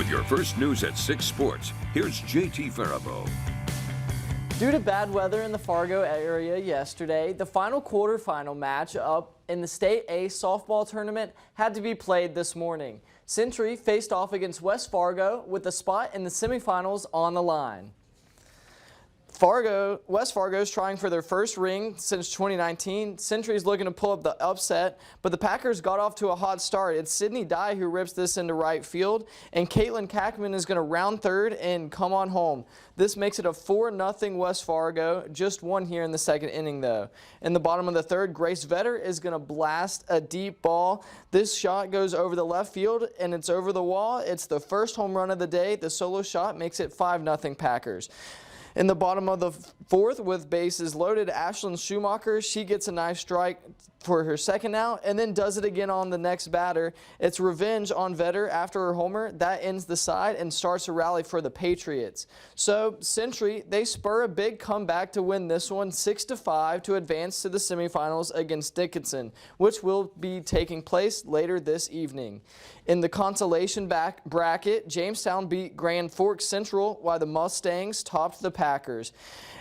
With your first news at 6 Sports, here's JT Faribault. Due to bad weather in the Fargo area yesterday, the final quarterfinal match up in the State A softball tournament had to be played this morning. Century faced off against West Fargo with a spot in the semifinals on the line. West Fargo's trying for their first ring since 2019. Century's looking to pull up the upset, but the Packers got off to a hot start. It's Sydney Dye who rips this into right field, and Caitlin Kackman is going to round third and come on home. This makes it a 4-0 West Fargo, just one here in the second inning though. In the bottom of the third, Grace Vetter is going to blast a deep ball. This shot goes over the left field and it's over the wall. It's the first home run of the day. The solo shot makes it 5-0 Packers. In the bottom of the fourth, with bases loaded, Ashlyn Schumacher, she gets a nice strike for her second out and then does it again on the next batter. It's revenge on Vetter after her homer. That ends the side and starts a rally for the Patriots. So Century, they spur a big comeback to win this one 6-5 to advance to the semifinals against Dickinson, which will be taking place later this evening. In the consolation bracket, Jamestown beat Grand Forks Central while the Mustangs topped the Packers.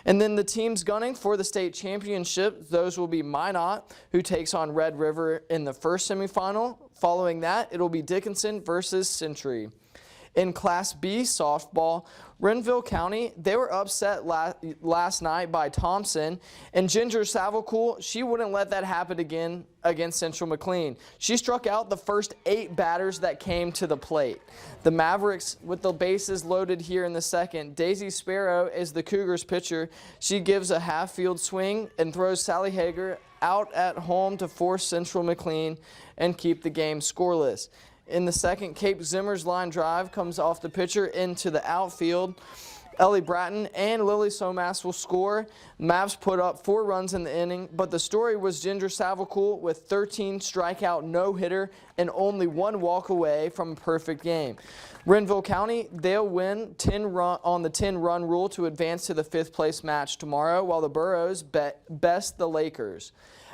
And then the teams gunning for the state championship, those will be Minot, who takes on Red River in the first semifinal. Following that, it'll be Dickinson versus Century. In Class B softball, Renville County, they were upset last night by Thompson, and Ginger Savalcool, she wouldn't let that happen again against Central McLean. She struck out the first 8 batters that came to the plate. The Mavericks, with the bases loaded here in the second, Daisy Sparrow is the Cougars pitcher. She gives a half-field swing and throws Sally Hager out at home to force Central McLean and keep the game scoreless. In the second, Cape Zimmer's line drive comes off the pitcher into the outfield. Ellie Bratton and Lily Somas will score. Mavs put up 4 runs in the inning, but the story was Ginger Savalcool with 13 strikeout no-hitter and only 1 walk away from a perfect game. Renville County, they'll win on the 10-run rule to advance to the 5th place match tomorrow, while the Burros best the Lakers.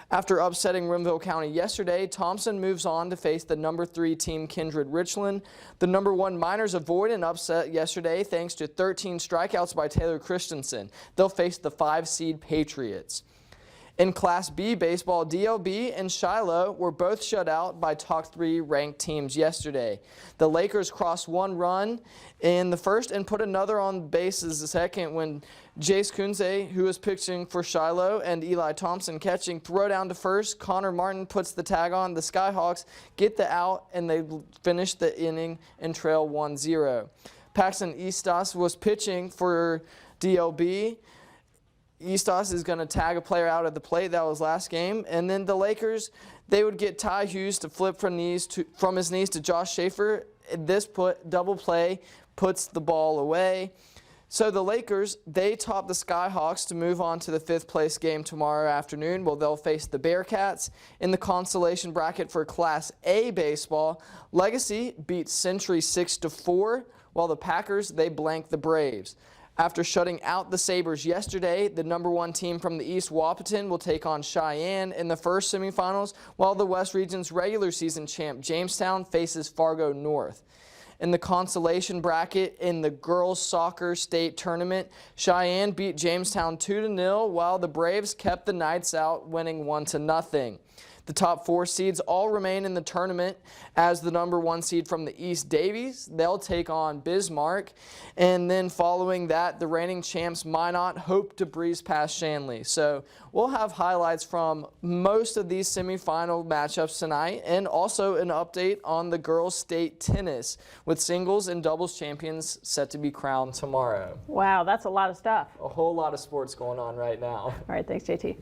After upsetting Renville County yesterday, Thompson moves on to face the number 3 team Kindred Richland. The number 1 Miners avoid an upset yesterday thanks to 13 strikeouts by Taylor Christensen. They'll face the 5-seed Patriots. In Class B baseball, DLB and Shiloh were both shut out by top 3 ranked teams yesterday. The Lakers crossed 1 run in the first and put another on bases the second when Jace Kunze, who is pitching for Shiloh, and Eli Thompson catching, throw down to first. Connor Martin puts the tag on. The Skyhawks get the out and they finish the inning and trail 1-0. Paxton Eastos was pitching for DLB. Eastos is going to tag a player out at the plate. That was last game. And then the Lakers, they would get Ty Hughes to flip from his knees to Josh Schaefer. This double play puts the ball away. So the Lakers, they top the Skyhawks to move on to the 5th place game tomorrow afternoon. Well, they'll face the Bearcats. In the consolation bracket for Class A baseball, Legacy beats Century 6-4, while the Packers, they blank the Braves. After shutting out the Sabres yesterday, the number 1 team from the East, Wahpeton, will take on Cheyenne in the first semifinals, while the West Region's regular season champ, Jamestown, faces Fargo North. In the consolation bracket in the girls soccer state tournament, Cheyenne beat Jamestown 2-0, while the Braves kept the Knights out, winning 1-0. The top 4 seeds all remain in the tournament as the number 1 seed from the East, Davies. They'll take on Bismarck. And then following that, the reigning champs Minot hope to breeze past Shanley. So we'll have highlights from most of these semifinal matchups tonight and also an update on the girls' state tennis with singles and doubles champions set to be crowned tomorrow. Wow, that's a lot of stuff. A whole lot of sports going on right now. All right, thanks, JT.